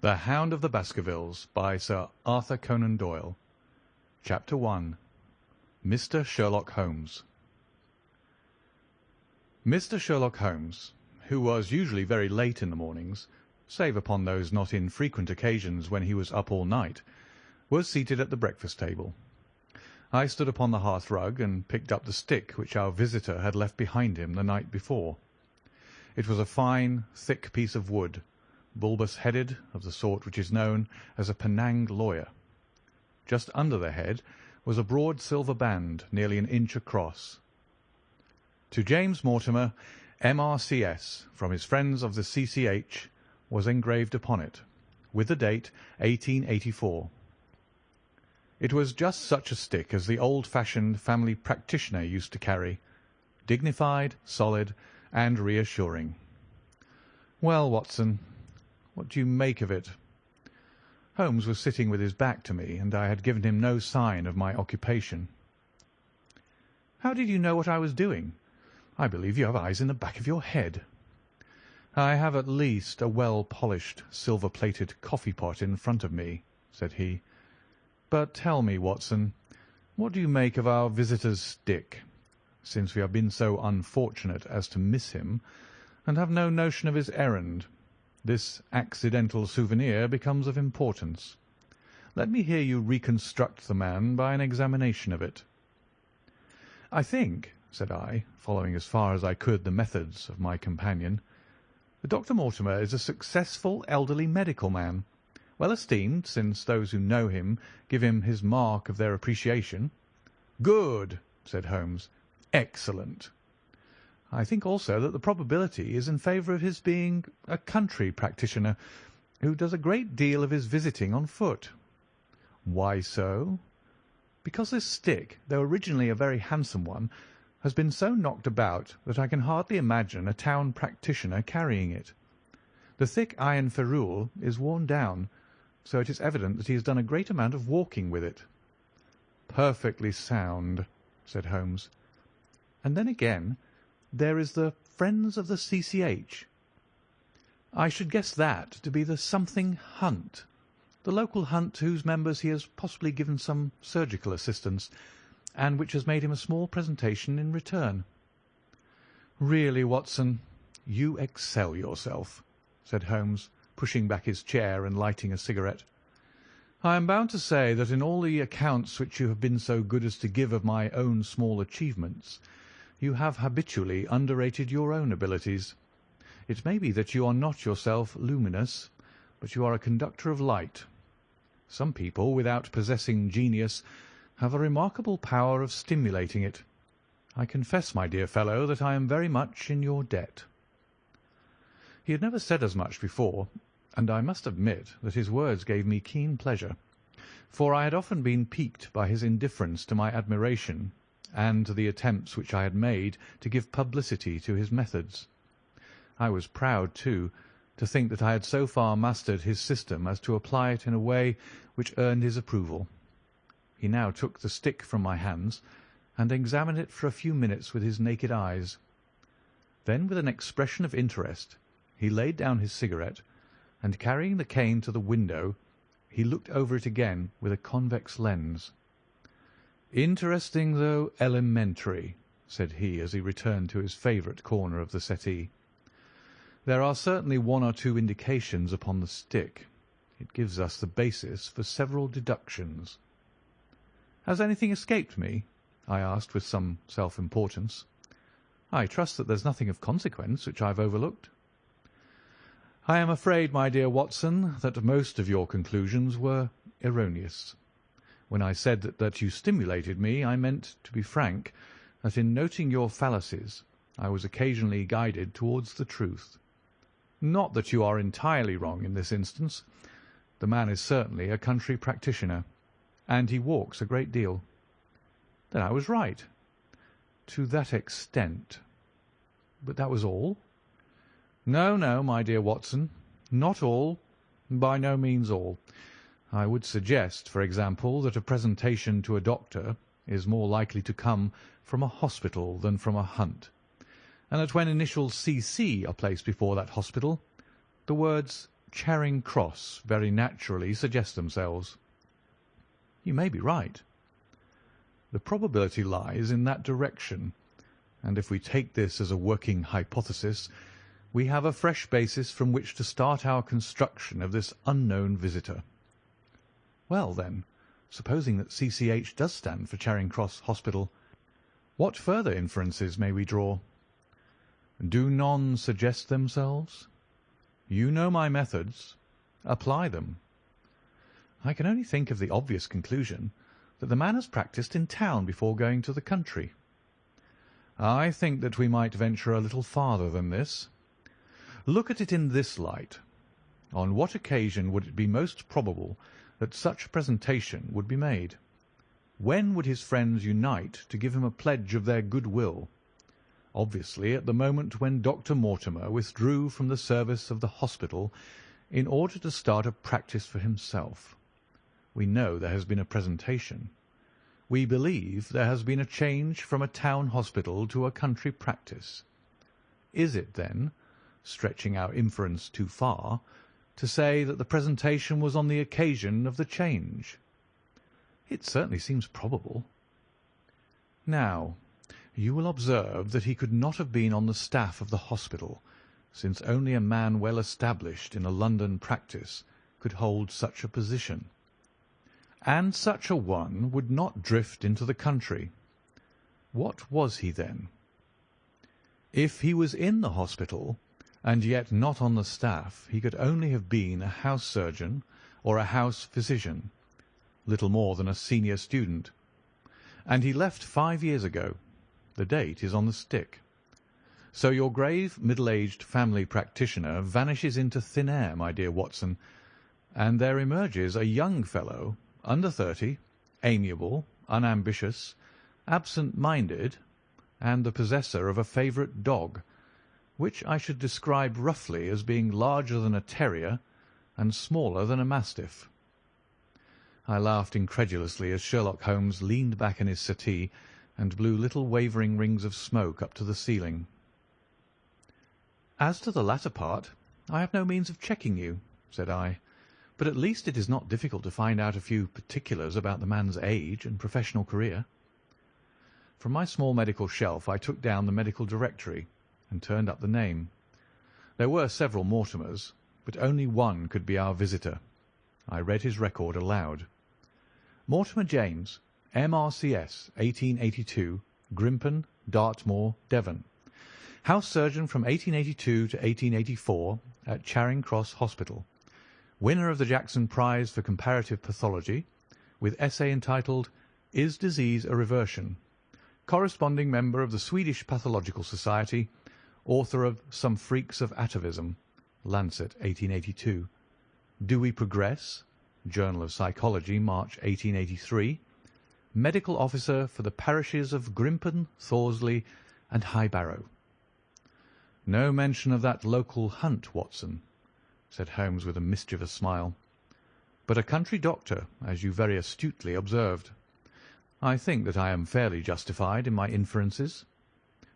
The Hound of the Baskervilles by Sir Arthur Conan Doyle. Chapter 1. Mr. Sherlock Holmes. Mr. Sherlock Holmes, who was usually very late in the mornings, save upon those not infrequent occasions when he was up all night, was seated at the breakfast table. I stood upon the hearth-rug and picked up the stick which our visitor had left behind him the night before. It was a fine, thick piece of wood, bulbous-headed, of the sort which is known as a Penang lawyer. Just under the head was a broad silver band nearly an inch across. To James Mortimer, M.R.C.S., from his friends of the C.C.H., was engraved upon it, with the date 1884. It was just such a stick as the old-fashioned family practitioner used to carry, dignified, solid, and reassuring. "Well, Watson, what do you make of it?" Holmes was sitting with his back to me, and I had given him no sign of my occupation. "How did you know what I was doing? I believe you have eyes in the back of your head." "I have at least a well-polished, silver-plated coffee-pot in front of me," said he. "But tell me, Watson, what do you make of our visitor's stick, since we have been so unfortunate as to miss him, and have no notion of his errand? This accidental souvenir becomes of importance. Let me hear you reconstruct the man by an examination of it." "I think," said I, following as far as I could the methods of my companion, "Dr. Mortimer is a successful elderly medical man, well esteemed, since those who know him give him his mark of their appreciation." "Good," said Holmes. "Excellent. I think also that the probability is in favour of his being a country practitioner who does a great deal of his visiting on foot." "Why so?" "Because this stick, though originally a very handsome one, has been so knocked about that I can hardly imagine a town practitioner carrying it. The thick iron ferrule is worn down, so it is evident that he has done a great amount of walking with it." "Perfectly sound," said Holmes. "And then again, there is the Friends of the C.C.H. I should guess that to be the something hunt, the local hunt to whose members he has possibly given some surgical assistance, and which has made him a small presentation in return." "Really, Watson, you excel yourself," said Holmes, pushing back his chair and lighting a cigarette. "I am bound to say that in all the accounts which you have been so good as to give of my own small achievements, you have habitually underrated your own abilities. It may be that you are not yourself luminous, but you are a conductor of light. Some people, without possessing genius, have a remarkable power of stimulating it. I confess, my dear fellow, that I am very much in your debt." He had never said as much before, and I must admit that his words gave me keen pleasure, for I had often been piqued by his indifference to my admiration and to the attempts which I had made to give publicity to his methods. I was proud, too, to think that I had so far mastered his system as to apply it in a way which earned his approval. He now took the stick from my hands and examined it for a few minutes with his naked eyes. Then, with an expression of interest, he laid down his cigarette, and carrying the cane to the window, he looked over it again with a convex lens. "Interesting, though elementary," said he as he returned to his favourite corner of the settee. "There are certainly one or two indications upon the stick. It gives us the basis for several deductions." "Has anything escaped me?" I asked with some self-importance. "I trust that there's nothing of consequence which I have overlooked." "I am afraid, my dear Watson, that most of your conclusions were erroneous. When I said that you stimulated me, I meant, to be frank, that in noting your fallacies I was occasionally guided towards the truth. Not that you are entirely wrong in this instance. The man is certainly a country practitioner, and he walks a great deal." "Then I was right." "To that extent." "But that was all?" "No, no, my dear Watson, not all, by no means all. I would suggest, for example, that a presentation to a doctor is more likely to come from a hospital than from a hunt, and that when initials C.C. are placed before that hospital, the words Charing Cross very naturally suggest themselves. You may be right. The probability lies in that direction, and if we take this as a working hypothesis, we have a fresh basis from which to start our construction of this unknown visitor. Well, then, supposing that CCH does stand for Charing Cross Hospital, what further inferences may we draw? Do none suggest themselves? You know my methods. Apply them. I can only think of the obvious conclusion that the man has practised in town before going to the country. I think that we might venture a little farther than this. Look at it in this light. On what occasion would it be most probable that such a presentation would be made? When would his friends unite to give him a pledge of their goodwill? Obviously at the moment when Dr. Mortimer withdrew from the service of the hospital in order to start a practice for himself. We know there has been a presentation. We believe there has been a change from a town hospital to a country practice. Is it, then, stretching our inference too far, to say that the presentation was on the occasion of the change? It certainly seems probable. Now, you will observe that he could not have been on the staff of the hospital, since only a man well established in a London practice could hold such a position. And such a one would not drift into the country. What was he then? If he was in the hospital, and yet not on the staff, he could only have been a house surgeon or a house physician, little more than a senior student. And he left 5 years ago. The date is on the stick. So your grave, middle-aged family practitioner vanishes into thin air, my dear Watson, and there emerges a young fellow, under 30, amiable, unambitious, absent-minded, and the possessor of a favourite dog, which I should describe roughly as being larger than a terrier and smaller than a mastiff. I laughed incredulously as Sherlock Holmes leaned back in his settee and blew little wavering rings of smoke up to the ceiling. "As to the latter part, I have no means of checking you," said I, "but at least it is not difficult to find out a few particulars about the man's age and professional career." From my small medical shelf I took down the medical directory and turned up the name. There were several Mortimers, but only one could be our visitor. I read his record aloud. Mortimer James, M.R.C.S., 1882, Grimpen, Dartmoor, Devon. House surgeon from 1882 to 1884 at Charing Cross Hospital. Winner of the Jackson Prize for Comparative Pathology, with essay entitled "Is Disease a Reversion?" Corresponding member of the Swedish Pathological Society, author of Some Freaks of Atavism, Lancet, 1882. Do We Progress? Journal of Psychology, March 1883. Medical officer for the parishes of Grimpen, Thorsley, and High Barrow. No mention of that local hunt, Watson, said Holmes with a mischievous smile, but a country doctor, as you very astutely observed. I think that I am fairly justified in my inferences.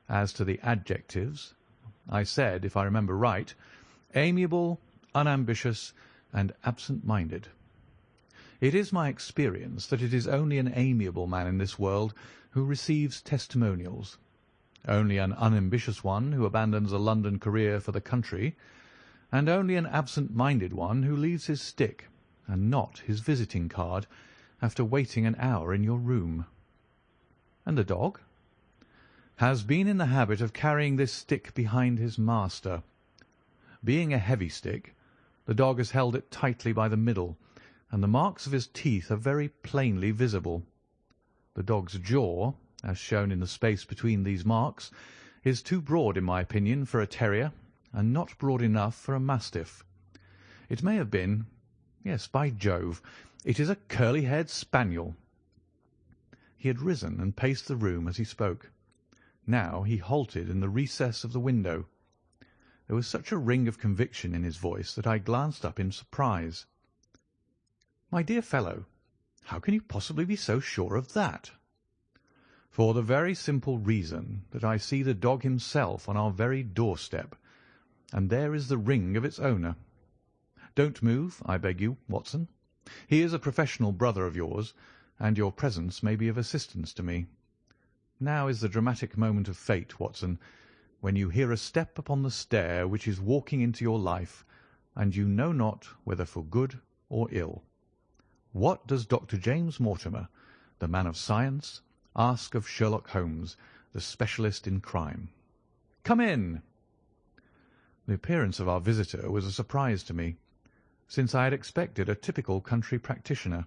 As to the adjectives, I said, if I remember right, amiable, unambitious, and absent-minded. It is my experience that it is only an amiable man in this world who receives testimonials, only an unambitious one who abandons a London career for the country, and only an absent-minded one who leaves his stick, and not his visiting card, after waiting an hour in your room. And the dog? Has been in the habit of carrying this stick behind his master. Being a heavy stick, the dog has held it tightly by the middle, and the marks of his teeth are very plainly visible. The dog's jaw, as shown in the space between these marks, is too broad, in my opinion, for a terrier, and not broad enough for a mastiff. It may have been, yes, by Jove, it is a curly-haired spaniel. He had risen and paced the room as he spoke. Now he halted in the recess of the window. There was such a ring of conviction in his voice that I glanced up in surprise. "My dear fellow, how can you possibly be so sure of that?" "For the very simple reason that I see the dog himself on our very doorstep, and there is the ring of its owner. Don't move, I beg you, Watson. He is a professional brother of yours, and your presence may be of assistance to me. Now is the dramatic moment of fate, Watson, when you hear a step upon the stair which is walking into your life, and you know not whether for good or ill. What does Dr. James Mortimer, the man of science, ask of Sherlock Holmes, the specialist in crime? Come in." The appearance of our visitor was a surprise to me, since I had expected a typical country practitioner.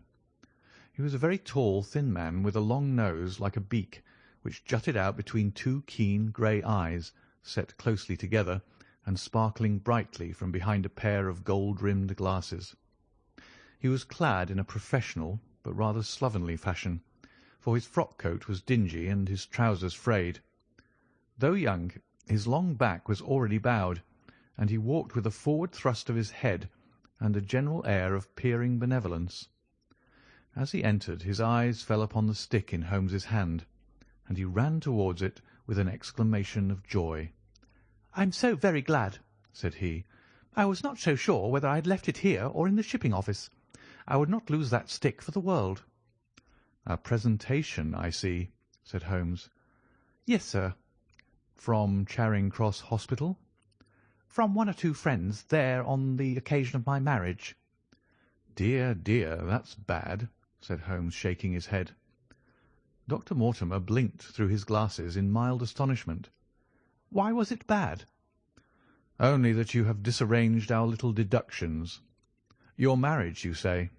He was a very tall, thin man with a long nose like a beak, which jutted out between two keen grey eyes, set closely together and sparkling brightly from behind a pair of gold-rimmed glasses. He was clad in a professional but rather slovenly fashion, for his frock-coat was dingy and his trousers frayed. Though young, his long back was already bowed, and he walked with a forward thrust of his head and a general air of peering benevolence. As he entered, his eyes fell upon the stick in Holmes's hand, and he ran towards it with an exclamation of joy. "I'm so very glad," said he. "I was not so sure whether I had left it here or in the shipping office. I would not lose that stick for the world." "A presentation, I see," said Holmes. "Yes, sir." "From Charing Cross Hospital?" "From one or two friends there on the occasion of my marriage." "Dear, dear, that's bad," said Holmes, shaking his head. Dr. Mortimer blinked through his glasses in mild astonishment. "Why was it bad?" "Only that you have disarranged our little deductions. Your marriage, you say?"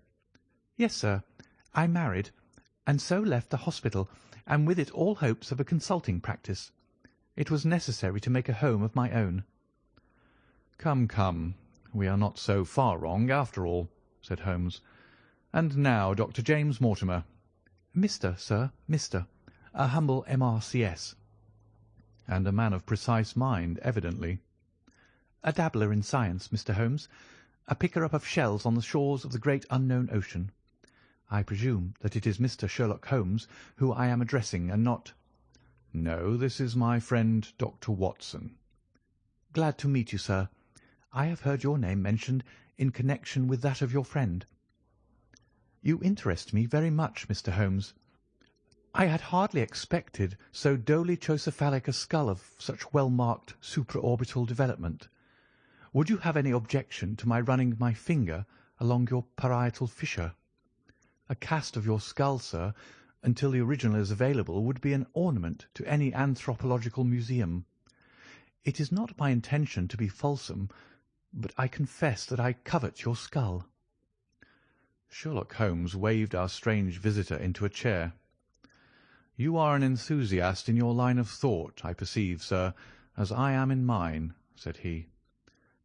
"Yes, sir. I married, and so left the hospital, and with it all hopes of a consulting practice. It was necessary to make a home of my own." "Come, come, we are not so far wrong after all," said Holmes. "And now, Dr. James Mortimer." "Mr., sir, Mr. A humble M.R.C.S." "And a man of precise mind, evidently." "A dabbler in science, Mr. Holmes. A picker-up of shells on the shores of the great unknown ocean. I presume that it is Mr. Sherlock Holmes who I am addressing, and not—" "No, this is my friend Dr. Watson." "Glad to meet you, sir. I have heard your name mentioned in connection with that of your friend." "You interest me very much, Mr. Holmes. I had hardly expected so dolichocephalic a skull of such well-marked supraorbital development. Would you have any objection to my running my finger along your parietal fissure? A cast of your skull, sir, until the original is available, would be an ornament to any anthropological museum. It is not my intention to be fulsome, but I confess that I covet your skull." Sherlock Holmes waved our strange visitor into a chair. "You are an enthusiast in your line of thought, I perceive, sir, as I am in mine," said he.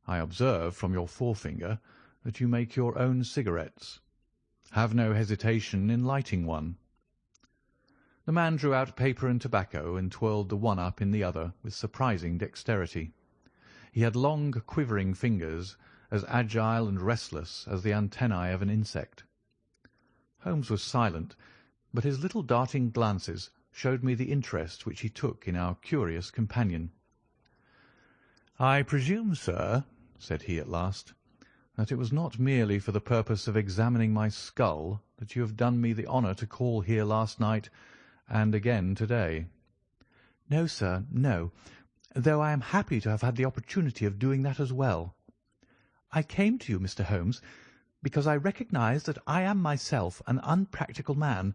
"I observe from your forefinger that you make your own cigarettes. Have no hesitation in lighting one." The man drew out paper and tobacco and twirled the one up in the other with surprising dexterity. He had long, quivering fingers, as agile and restless as the antennae of an insect. Holmes was silent, but his little darting glances showed me the interest which he took in our curious companion. "I presume, sir," said he at last, "that it was not merely for the purpose of examining my skull that you have done me the honour to call here last night and again to-day." "No, sir, no, though I am happy to have had the opportunity of doing that as well. I came to you, Mr. Holmes, because I recognise that I am myself an unpractical man,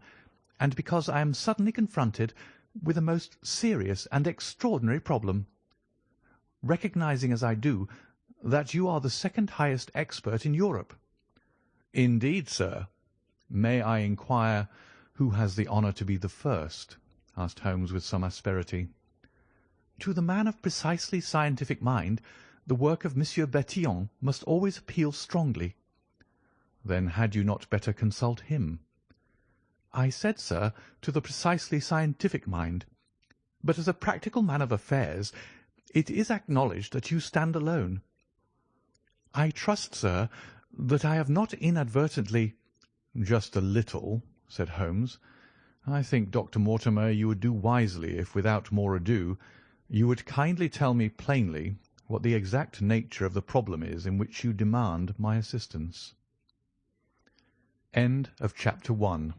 and because I am suddenly confronted with a most serious and extraordinary problem. Recognising as I do that you are the second highest expert in Europe." "Indeed, sir. May I inquire who has the honour to be the first?" asked Holmes with some asperity. "To the man of precisely scientific mind, the work of Monsieur Bertillon must always appeal strongly." "Then had you not better consult him?" "I said, sir, to the precisely scientific mind. But as a practical man of affairs, it is acknowledged that you stand alone. I trust, sir, that I have not inadvertently—" "Just a little," said Holmes. "I think, Dr. Mortimer, you would do wisely if, without more ado, you would kindly tell me plainly what the exact nature of the problem is in which you demand my assistance. End of Chapter 1.